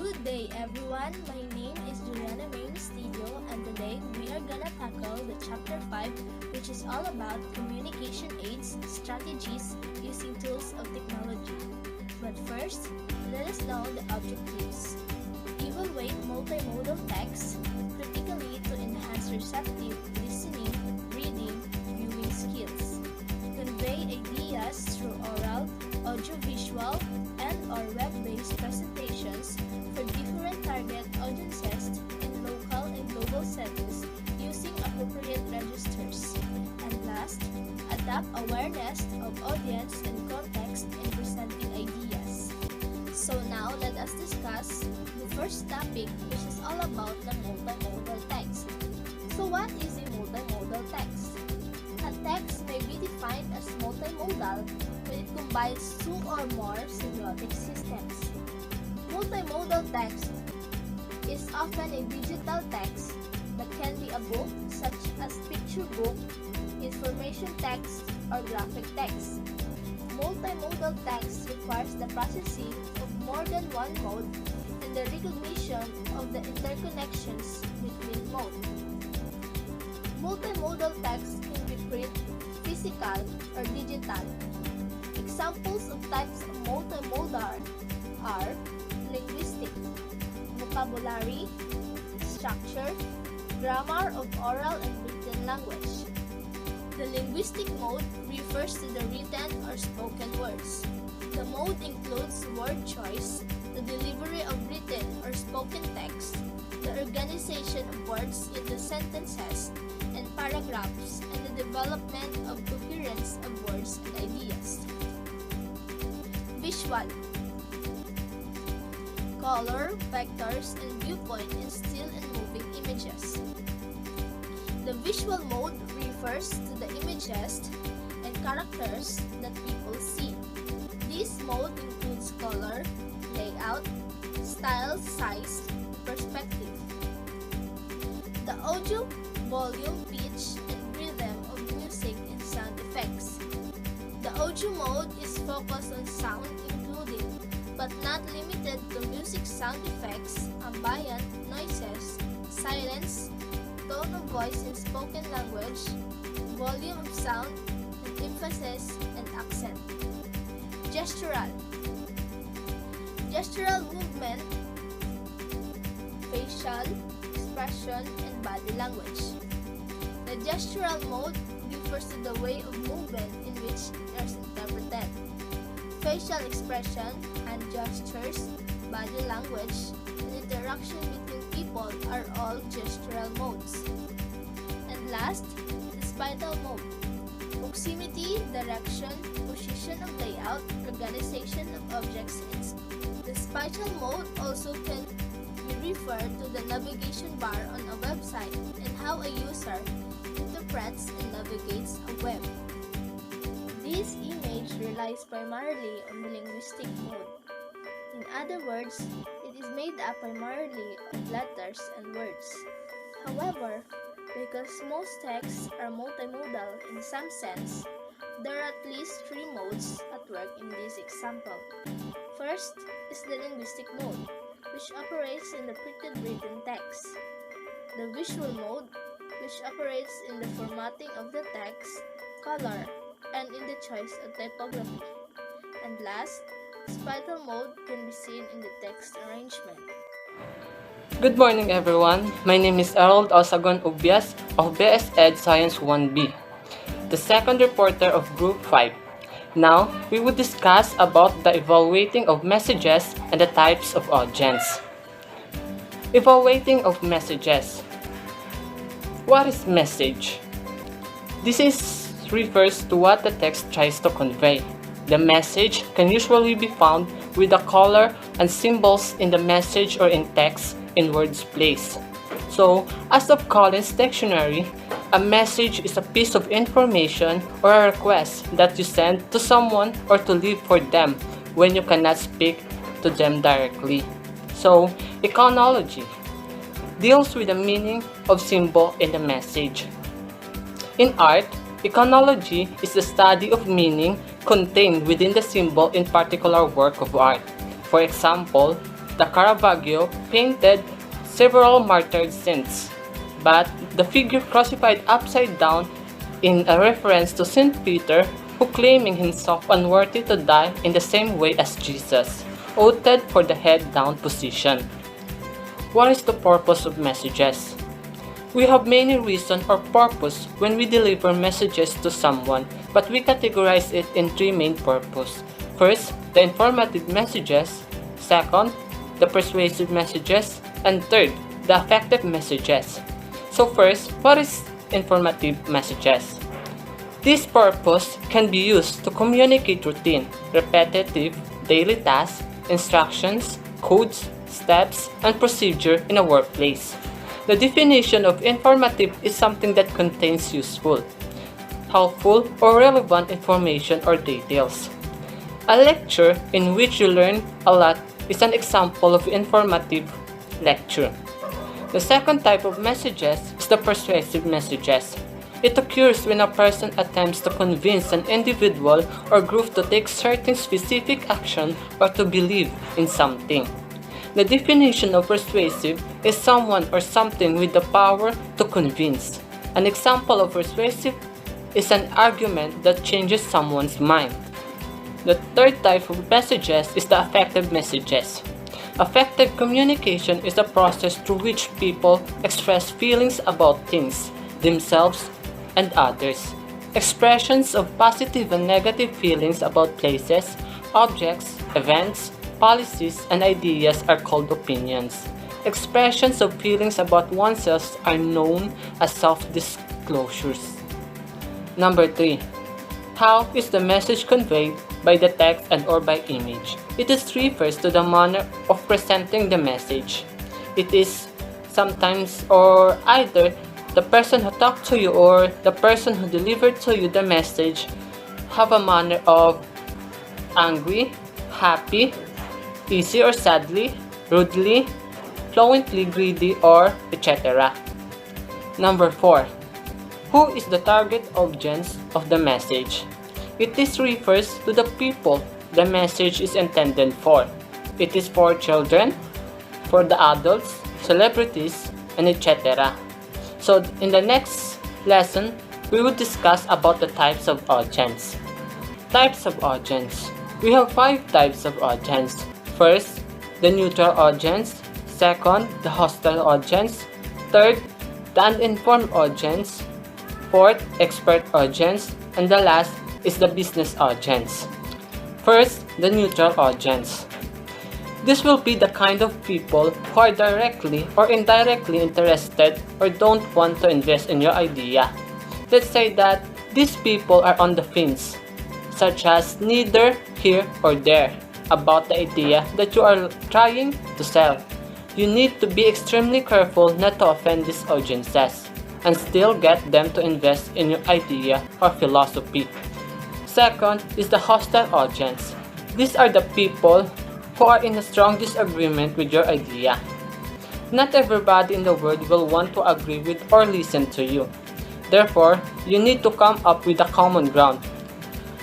Good day everyone, my name is Julleana May Mestedio and today we are gonna tackle the chapter 5 which is all about communication aids, strategies using tools of technology. But first, let us know the objectives. Evaluate multimodal text critically to enhance receptive listening, reading, viewing skills. Convey ideas through oral, audiovisual, and/or web-based presentations for different target audiences in local and global settings using appropriate registers. And last, adapt awareness of audience and context in presenting ideas. So now let us discuss the first topic, which is all about the multimodal text. So what is a multimodal text? A text may be defined as multimodal when it combines two or more semiotic systems. Multimodal text is often a digital text that can be a book such as picture book, information text, or graphic text. Multimodal text requires the processing of more than one mode and the recognition of the interconnections between modes. Multimodal text can be print, physical, or digital. Examples of types of multimodal are linguistic, vocabulary, structure, grammar of oral and written language. The linguistic mode refers to the written or spoken words. The mode includes word choice, the delivery of written or spoken text, the organization of words into sentences and paragraphs, and the development of coherence of words and ideas. Visual, color, vectors, and viewpoint in still and moving images. The visual mode refers to the images and characters that people see. This mode includes color, layout, style, size, perspective. The audio, volume, pitch, and rhythm of music and sound effects. The audio mode is focused on sound including, but not limited to music sound effects, ambient noises, silence, tone of voice in spoken language, volume of sound, and emphasis and accent. Gestural. Gestural movement, facial, expression, and body language. The gestural mode refers to the way of movement in which it is interpreted. Facial expression, hand gestures, body language, and interaction between people are all gestural modes. And last, the spatial mode. Proximity, direction, position of layout, organization of objects. The spatial mode also can be referred to the navigation bar on a website and how a user interprets and navigates a web. This image relies primarily on the linguistic mode. In other words, it is made up primarily of letters and words. However, because most texts are multimodal in some sense, there are at least three modes at work in this example. First is the linguistic mode, which operates in the printed written text. The visual mode, which operates in the formatting of the text, color, and in the choice of typography. And last, spatial mode can be seen in the text arrangement. Good morning everyone, my name is Irold A.Obias of BS Ed Science 1B, the second reporter of Group 5. Now, we will discuss about the evaluating of messages and the types of audience. Evaluating of messages. What is message? Refers to what the text tries to convey. The message can usually be found with the color and symbols in the message or in text in words place. So, as of Collins Dictionary, a message is a piece of information or a request that you send to someone or to leave for them when you cannot speak to them directly. So, iconology deals with the meaning of symbol in the message. In art, iconology is the study of meaning contained within the symbol in particular work of art. For example, the Caravaggio painted several martyred saints, but the figure crucified upside down in a reference to Saint Peter, who claiming himself unworthy to die in the same way as Jesus, opted for the head-down position. What is the purpose of messages? We have many reasons or purpose when we deliver messages to someone, but we categorize it in three main purposes. First, the informative messages. Second, the persuasive messages. And third, the effective messages. So first, what is informative messages? This purpose can be used to communicate routine, repetitive, daily tasks, instructions, codes, steps, and procedure in a workplace. The definition of informative is something that contains useful, helpful, or relevant information or details. A lecture in which you learn a lot is an example of informative lecture. The second type of messages is the persuasive messages. It occurs when a person attempts to convince an individual or group to take certain specific action or to believe in something. The definition of persuasive is someone or something with the power to convince. An example of persuasive is an argument that changes someone's mind. The third type of messages is the effective messages. Effective communication is a process through which people express feelings about things, themselves, and others. Expressions of positive and negative feelings about places, objects, events, policies, and ideas are called opinions. Expressions of feelings about oneself are known as self-disclosures. Number 3. How is the message conveyed by the text and or by image? It refers to the manner of presenting the message. It is sometimes or either the person who talked to you or the person who delivered to you the message have a manner of angry, happy, easy or sadly, rudely, fluently greedy, or etc. Number 4. Who is the target audience of the message? It refers to the people the message is intended for. It is for children, for the adults, celebrities, and etc. So in the next lesson, we will discuss about the types of audience. Types of audience. We have 5 types of audience. First, the neutral audience. Second, the hostile audience. Third, the uninformed audience. Fourth, expert audience. And the last is the business audience. First, the neutral audience. This will be the kind of people who are directly or indirectly interested or don't want to invest in your idea. Let's say that these people are on the fence, such as neither here or there, about the idea that you are trying to sell. You need to be extremely careful not to offend these audiences and still get them to invest in your idea or philosophy. Second is the hostile audience. These are the people who are in a strong disagreement with your idea. Not everybody in the world will want to agree with or listen to you. Therefore, you need to come up with a common ground,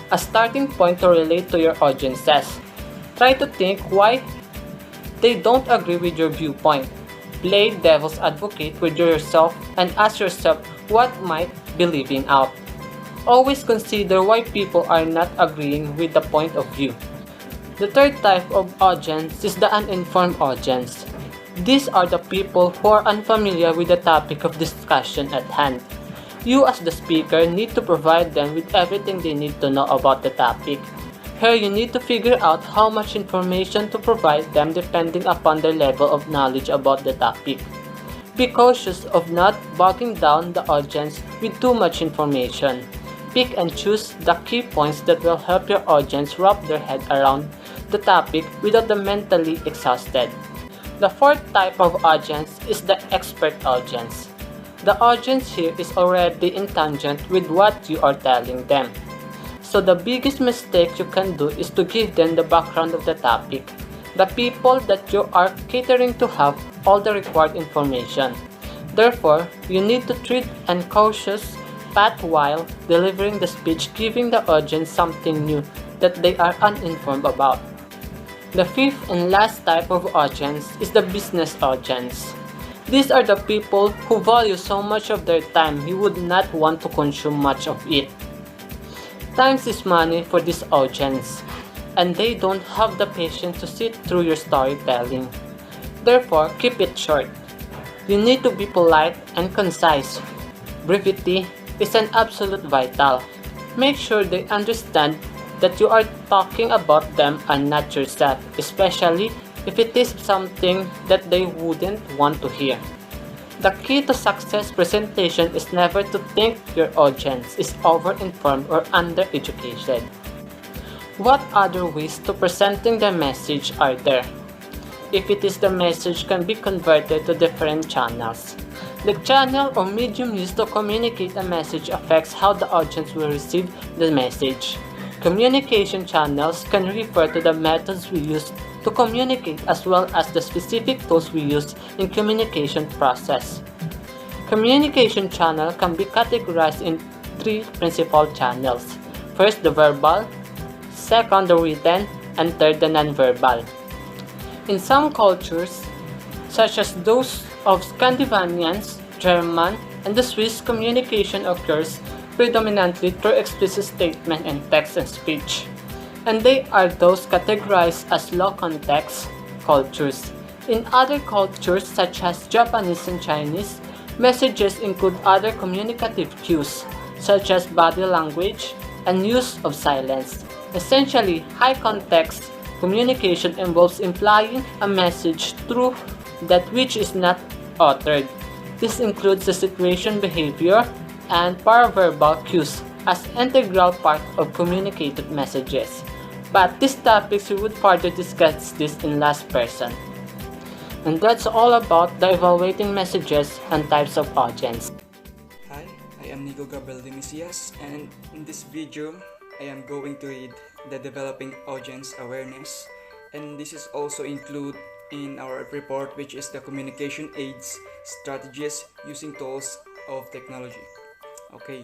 a starting point to relate to your audiences. Try to think why they don't agree with your viewpoint. Play devil's advocate with yourself and ask yourself what might be leaving out. Always consider why people are not agreeing with the point of view. The third type of audience is the uninformed audience. These are the people who are unfamiliar with the topic of discussion at hand. You as the speaker need to provide them with everything they need to know about the topic. Here you need to figure out how much information to provide them depending upon their level of knowledge about the topic. Be cautious of not bogging down the audience with too much information. Pick and choose the key points that will help your audience wrap their head around the topic without them mentally exhausted. The fourth type of audience is the expert audience. The audience here is already in tangent with what you are telling them. So the biggest mistake you can do is to give them the background of the topic. The people that you are catering to have all the required information. Therefore, you need to treat and cautious path while delivering the speech, giving the audience something new that they are uninformed about. The fifth and last type of audience is the business audience. These are the people who value so much of their time you would not want to consume much of it. Time is money for this audience, and they don't have the patience to sit through your storytelling. Therefore, keep it short. You need to be polite and concise. Brevity is an absolute vital. Make sure they understand that you are talking about them and not yourself, especially if it is something that they wouldn't want to hear. The key to success presentation is never to think your audience is over-informed or under-educated. What other ways to presenting the message are there? If it is the message can be converted to different channels. The channel or medium used to communicate a message affects how the audience will receive the message. Communication channels can refer to the methods we use to communicate as well as the specific tools we use in communication process. Communication channel can be categorized in three principal channels. First, the verbal, second, the written, and third, the nonverbal. In some cultures, such as those of Scandinavians, German, and the Swiss, communication occurs predominantly through explicit statement in text and speech, and they are those categorized as low-context cultures. In other cultures, such as Japanese and Chinese, messages include other communicative cues, such as body language and use of silence. Essentially, high-context communication involves implying a message through that which is not uttered. This includes the situation, behavior, and paraverbal cues as integral part of communicated messages. But these topics we would further discuss this in last person. And that's all about the evaluating messages and types of audience. Hi, I am Nikko Gabriel, and in this video, I am going to read the developing audience awareness, and this is also included in our report, which is the communication aids strategies using tools of technology. Okay,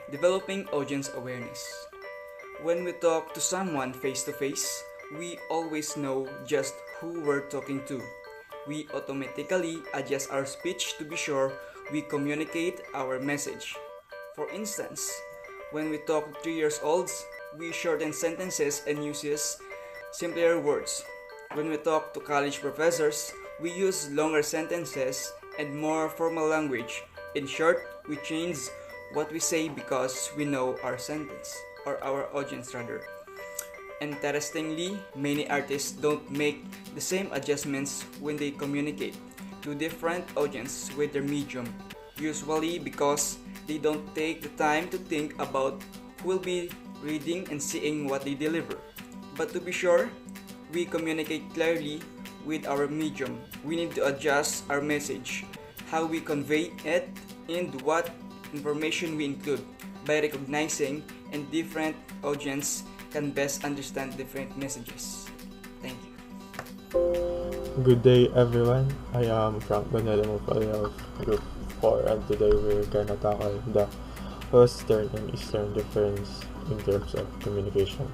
developing audience awareness. When we talk to someone face to face, we always know just who we're talking to. We automatically adjust our speech to be sure we communicate our message. For instance, when we talk to 3-year-olds, we shorten sentences and uses simpler words. When we talk to college professors, we use longer sentences and more formal language. In short, we change what we say because we know our sentence, or our audience rather. Interestingly, many artists don't make the same adjustments when they communicate to different audiences with their medium, usually because they don't take the time to think about who will be reading and seeing what they deliver. But to be sure, we communicate clearly with our medium. We need to adjust our message, how we convey it, and what information we include by recognizing and different audience can best understand different messages. Thank you. Good day everyone, I am from Ofalla of Group 4 and today we're gonna tackle the Western and Eastern difference in terms of communication.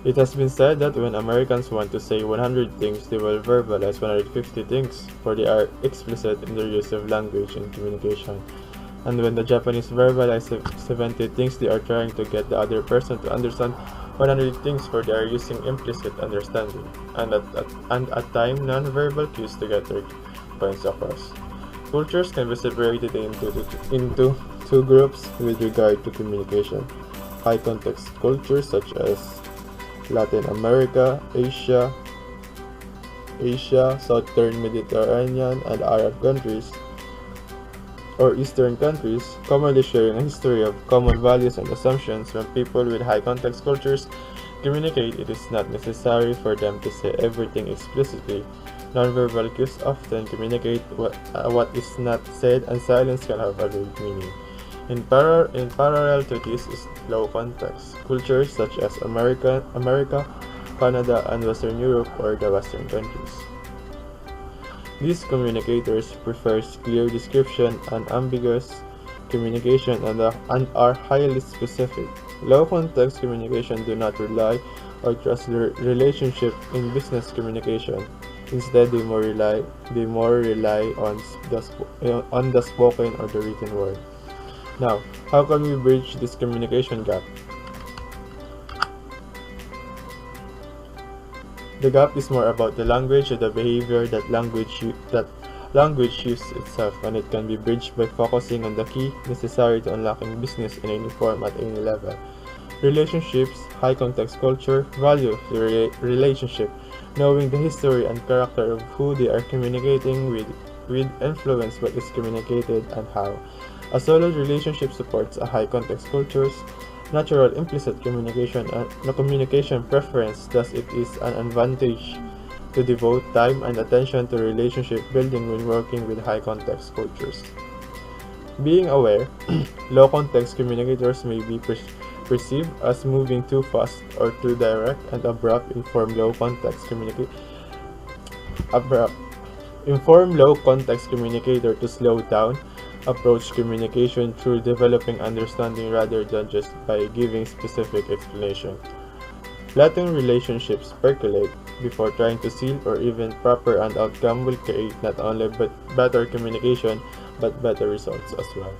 It has been said that when Americans want to say 100 things, they will verbalize 150 things, for they are explicit in their use of language and communication. And when the Japanese verbalize 70 things, they are trying to get the other person to understand 100 things, for they are using implicit understanding, and at time non-verbal cues to get their points across. Cultures can be separated into two groups with regard to communication. High context cultures such as Latin America, Asia, Southern Mediterranean, and Arab countries, or Eastern countries, commonly sharing a history of common values and assumptions. When people with high context cultures communicate, it is not necessary for them to say everything explicitly. Nonverbal cues often communicate what is not said, and silence can have a great meaning. In parallel to this is low context cultures such as America, Canada, and Western Europe, or the Western countries. These communicators prefer clear description and ambiguous communication and are highly specific. Low context communication do not rely or trust the relationship in business communication. Instead, they more rely on the spoken or the written word. Now, how can we bridge this communication gap? The gap is more about the language or the behavior that language use itself, and it can be bridged by focusing on the key necessary to unlocking business in any form at any level. Relationships, high context culture, value the relationship, knowing the history and character of who they are communicating with influence what is communicated and how. A solid relationship supports a high context culture's natural implicit communication and the communication preference, thus it is an advantage to devote time and attention to relationship building when working with high context cultures. Being aware, low context communicators may be perceived as moving too fast or too direct and abrupt. Inform low context communicator to slow down, approach communication through developing understanding rather than just by giving specific explanation. Letting relationships percolate before trying to seal or even proper an outcome will create not only better communication but better results as well.